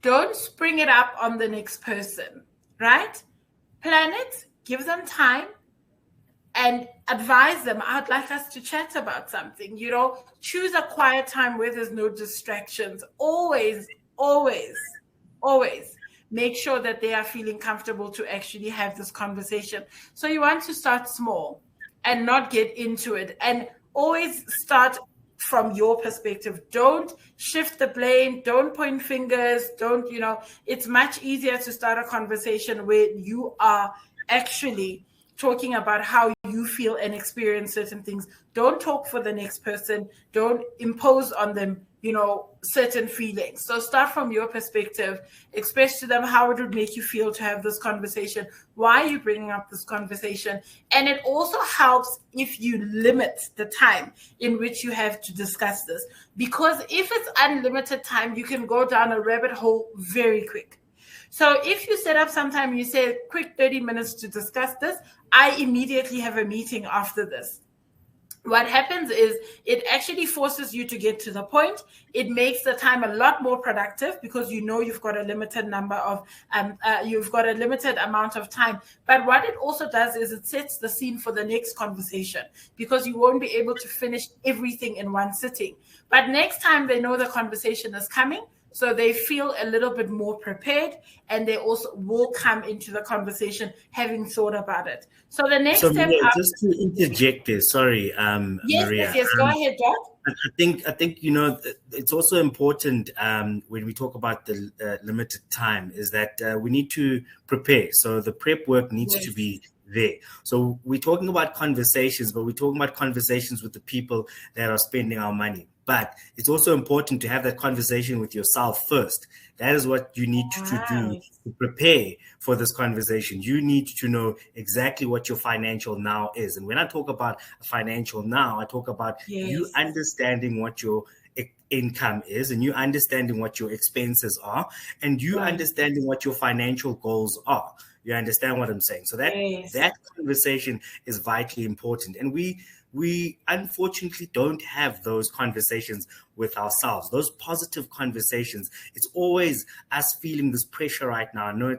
Don't spring it up on the next person, right? Plan it, give them time, and advise them, I'd like us to chat about something. Choose a quiet time where there's no distractions. Always, always, always make sure that they are feeling comfortable to actually have this conversation. So you want to start small and not get into it. And always start from your perspective. Don't shift the blame. Don't point fingers. It's much easier to start a conversation where you are actually talking about how you feel and experience certain things. Don't talk for the next person. Don't impose on them, certain feelings. So start from your perspective, express to them how it would make you feel to have this conversation. Why are you bringing up this conversation? And it also helps if you limit the time in which you have to discuss this. Because if it's unlimited time, you can go down a rabbit hole very quick. So if you set up some time, you say, quick 30 minutes to discuss this, I immediately have a meeting after this. What happens is it actually forces you to get to the point. It makes the time a lot more productive because you've got a limited number of, you've got a limited amount of time. But what it also does is it sets the scene for the next conversation because you won't be able to finish everything in one sitting. But next time they know the conversation is coming, so they feel a little bit more prepared, and they also will come into the conversation having thought about it. So the next step. Maria, just to interject there, sorry, Maria. Yes. Go ahead, Doc. I think it's also important when we talk about the limited time is that we need to prepare. So the prep work needs to be there. So we're talking about conversations, but we're talking about conversations with the people that are spending our money. But it's also important to have that conversation with yourself first. That is what you need to do to prepare for this conversation. You need to know exactly what your financial now is. And when I talk about a financial now, I talk about you understanding what your income is and you understanding what your expenses are and you understanding what your financial goals are. You understand what I'm saying? So that conversation is vitally important. And we unfortunately don't have those conversations with ourselves, those positive conversations. It's always us feeling this pressure right now. I know,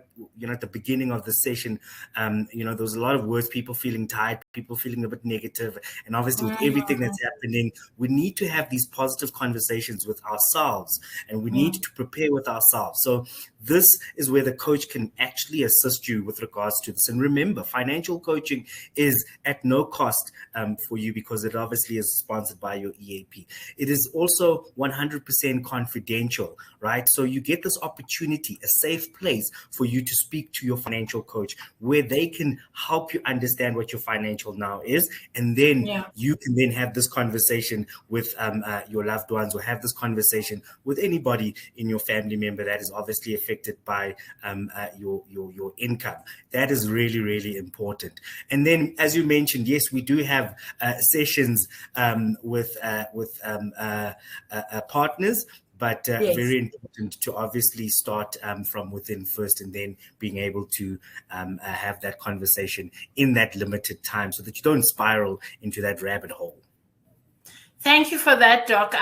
at the beginning of the session, there was a lot of words, people feeling tired, people feeling a bit negative. And obviously with everything that's happening, we need to have these positive conversations with ourselves, and we need to prepare with ourselves. So this is where the coach can actually assist you with regards to this. And remember, financial coaching is at no cost for you, because it obviously is sponsored by your EAP. It is also 100% confidential, right? So you get this opportunity, a safe place for you to speak to your financial coach, where they can help you understand what your financial now is. And then you can then have this conversation with your loved ones, or have this conversation with anybody in your family member that is obviously affected by your income. That is really, really important. And then, as you mentioned, yes, we do have sessions with partners, but very important to obviously start from within first, and then being able to have that conversation in that limited time, so that you don't spiral into that rabbit hole. Thank you for that, Doc.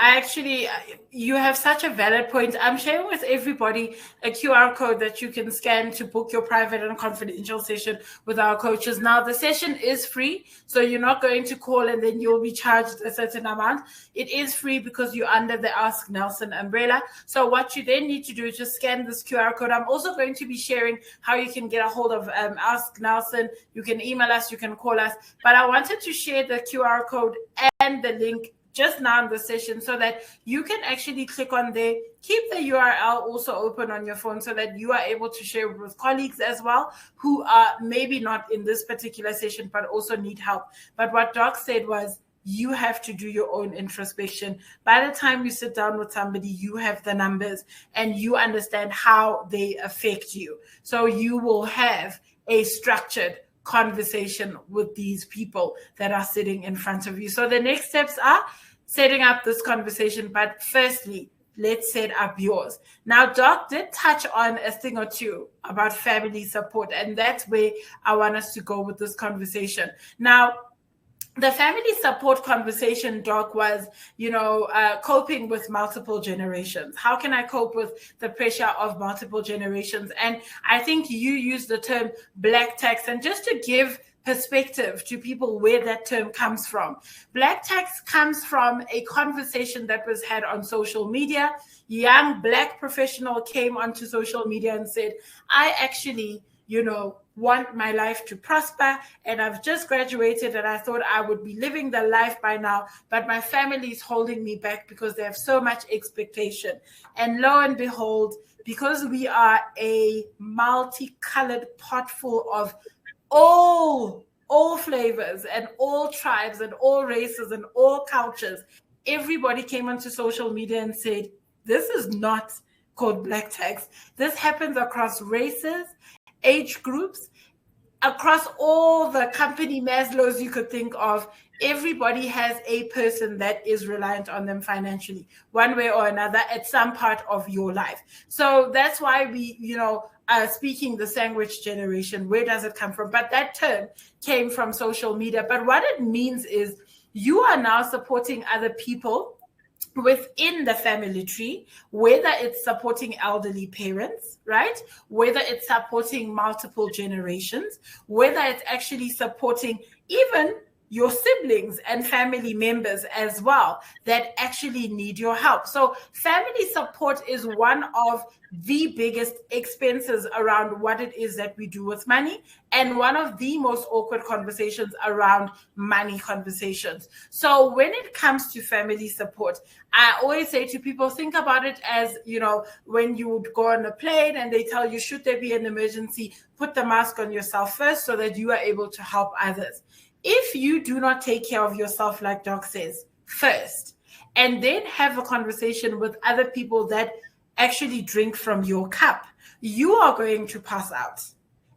You have such a valid point. I'm sharing with everybody a QR code that you can scan to book your private and confidential session with our coaches. Now, the session is free, so you're not going to call and then you'll be charged a certain amount. It is free because you're under the Ask Nelson umbrella. So what you then need to do is just scan this QR code. I'm also going to be sharing how you can get a hold of Ask Nelson. You can email us, you can call us. But I wanted to share the QR code and the link just now in the session, so that you can actually click on there. Keep the URL also open on your phone, so that you are able to share with colleagues as well, who are maybe not in this particular session but also need help. But what Doc said was, you have to do your own introspection. By the time you sit down with somebody, you have the numbers and you understand how they affect you. So you will have a structured conversation with these people that are sitting in front of you. So the next steps are setting up this conversation. But firstly, let's set up yours. Now, Doc did touch on a thing or two about family support, and that's where I want us to go with this conversation. Now, the family support conversation, Doc, was, coping with multiple generations. How can I cope with the pressure of multiple generations? And I think you used the term black tax. And just to give perspective to people where that term comes from, black tax comes from a conversation that was had on social media. Young black professional came onto social media and said, I actually, want my life to prosper, and I've just graduated and I thought I would be living the life by now, but my family is holding me back because they have so much expectation. And lo and behold, because we are a multicolored pot full of all flavors and all tribes and all races and all cultures, everybody came onto social media and said, this is not called black tax. This happens across races, age groups, across all the company Maslows you could think of. Everybody has a person that is reliant on them financially, one way or another, at some part of your life. So that's why we, are speaking the sandwich generation. Where does it come from? But that term came from social media. But what it means is you are now supporting other people within the family tree, whether it's supporting elderly parents, right? Whether it's supporting multiple generations, whether it's actually supporting even your siblings and family members as well that actually need your help. So family support is one of the biggest expenses around what it is that we do with money, and one of the most awkward conversations around money conversations. So when it comes to family support, I always say to people, think about it as, when you would go on a plane and they tell you, should there be an emergency, put the mask on yourself first so that you are able to help others. If you do not take care of yourself, like Doc says, first, and then have a conversation with other people that actually drink from your cup, you are going to pass out.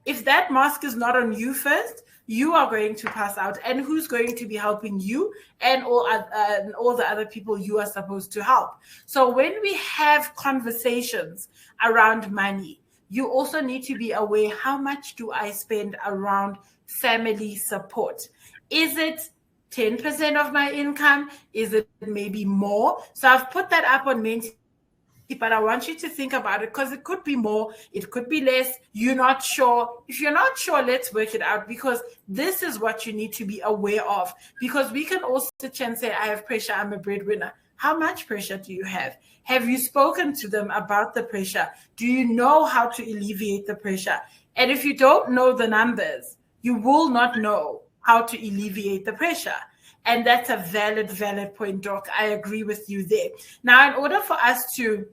If that mask is not on you first, you are going to pass out. And who's going to be helping you and all the other people you are supposed to help? So when we have conversations around money, you also need to be aware, how much do I spend around family support? Is it 10% of my income? Is it maybe more? So I've put that up on Menti, but I want you to think about it because it could be more, it could be less. You're not sure. If you're not sure, let's work it out, because this is what you need to be aware of. Because we can also say, I have pressure, I'm a breadwinner. How much pressure do you have? Have you spoken to them about the pressure? Do you know how to alleviate the pressure? And if you don't know the numbers, you will not know how to alleviate the pressure. And that's a valid point, Doc. I agree with you there. Now, in order for us to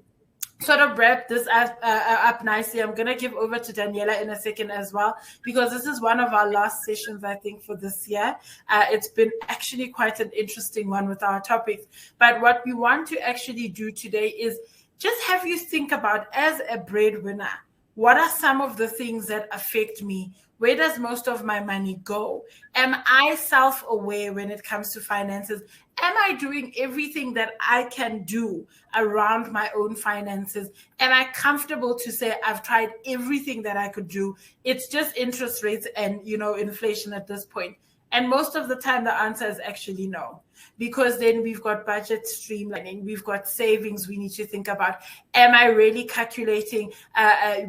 sort of wrap this up nicely, I'm going to give over to Daniela in a second as well, because this is one of our last sessions, I think, for this year. It's been actually quite an interesting one with our topics. But what we want to actually do today is just have you think about, as a breadwinner, what are some of the things that affect me? Where does most of my money go? Am I self-aware when it comes to finances? Am I doing everything that I can do around my own finances? Am I comfortable to say I've tried everything that I could do? It's just interest rates and, inflation at this point. And most of the time, the answer is actually no, because then we've got budget streamlining, we've got savings we need to think about. Am I really calculating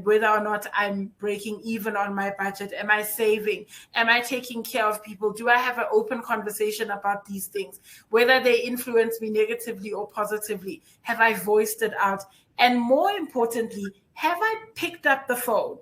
whether or not I'm breaking even on my budget? Am I saving? Am I taking care of people? Do I have an open conversation about these things? Whether they influence me negatively or positively, have I voiced it out? And more importantly, have I picked up the phone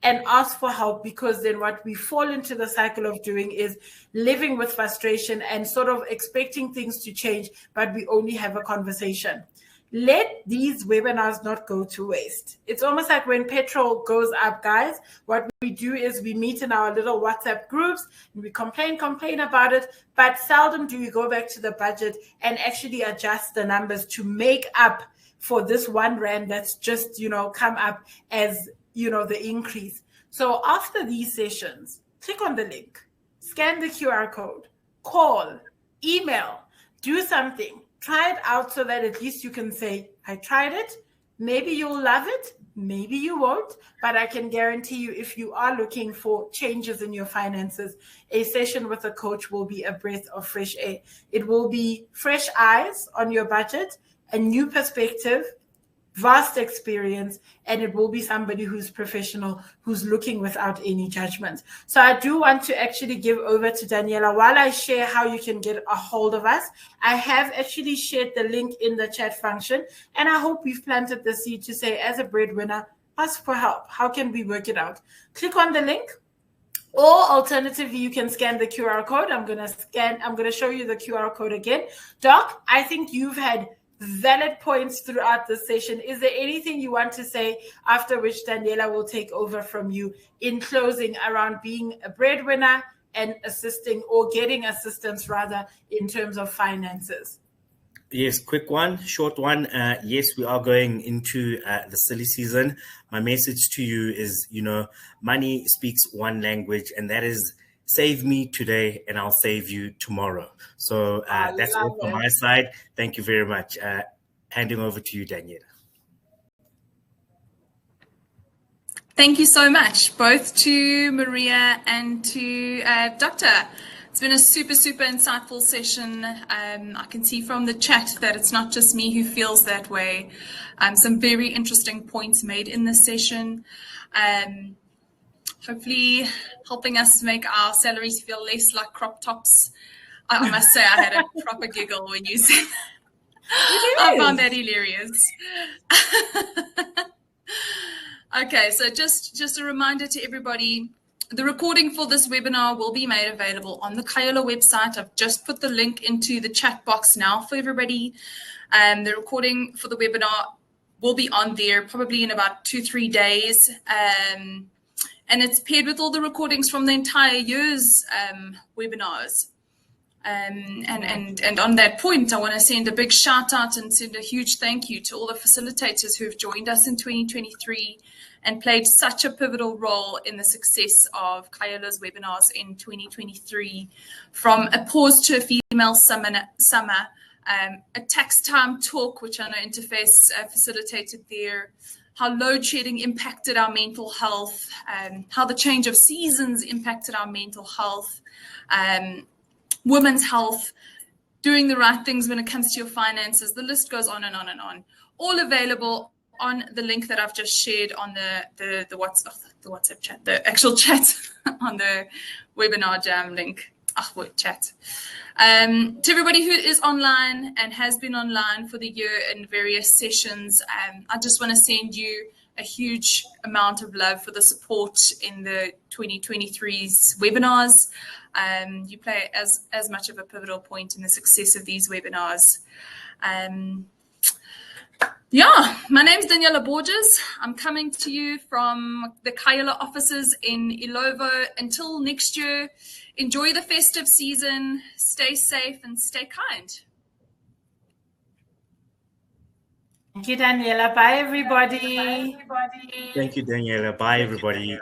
and ask for help? Because then what we fall into the cycle of doing is living with frustration and sort of expecting things to change, but we only have a conversation. Let these webinars not go to waste. It's almost like when petrol goes up, guys, what we do is we meet in our little WhatsApp groups and we complain about it, but seldom do we go back to the budget and actually adjust the numbers to make up for this R1 that's just, come up as the increase. So after these sessions, click on the link, scan the QR code, call, email, do something, try it out so that at least you can say, I tried it. Maybe you'll love it, maybe you won't, but I can guarantee you, if you are looking for changes in your finances, a session with a coach will be a breath of fresh air. It will be fresh eyes on your budget, a new perspective, vast experience, and it will be somebody who's professional, who's looking without any judgment. So I do want to actually give over to Daniela while I share how you can get a hold of us. I have actually shared the link in the chat function, and I hope we've planted the seed to say, as a breadwinner, ask for help. How can we work it out? Click on the link, or alternatively, you can scan the QR code. I'm going to show you the QR code again. Doc, I think you've had valid points throughout the session. Is there anything you want to say, after which Daniela will take over from you in closing, around being a breadwinner and assisting, or getting assistance rather, in terms of finances? Yes, quick one, short one. Yes, we are going into the silly season. My message to you is, money speaks one language, and that is, save me today and I'll save you tomorrow. So that's all from my side. Thank you very much. Handing over to you, Daniela. Thank you so much, both to Maria and to Doctor. It's been a super, super insightful session. I can see from the chat that it's not just me who feels that way. Some very interesting points made in this session. Hopefully helping us make our salaries feel less like crop tops. I must say I had a proper giggle when you said that. I found that hilarious. Okay, so just a reminder to everybody, the recording for this webinar will be made available on the Kaelo website. I've just put the link into the chat box now for everybody. The recording for the webinar will be on there probably in about 2-3 days. And it's paired with all the recordings from the entire year's webinars. And on that point, I want to send a big shout out and send a huge thank you to all the facilitators who have joined us in 2023 and played such a pivotal role in the success of Kaelo's webinars in 2023. From a pause to a female summer, a tax time talk, which I know Interface facilitated there, how load shedding impacted our mental health, how the change of seasons impacted our mental health, women's health, doing the right things when it comes to your finances. The list goes on and on and on. All available on the link that I've just shared on the WhatsApp chat, the actual chat on the webinar jam link. Chat. To everybody who is online and has been online for the year in various sessions, I just want to send you a huge amount of love for the support in the 2023's webinars. You play as much of a pivotal point in the success of these webinars. Yeah, my name's Daniela Borges. I'm coming to you from the Kaelo offices in Ilovo. Until next year, enjoy the festive season, stay safe and stay kind. Thank you, Daniela. Bye, everybody. Thank you, Daniela. Bye, everybody.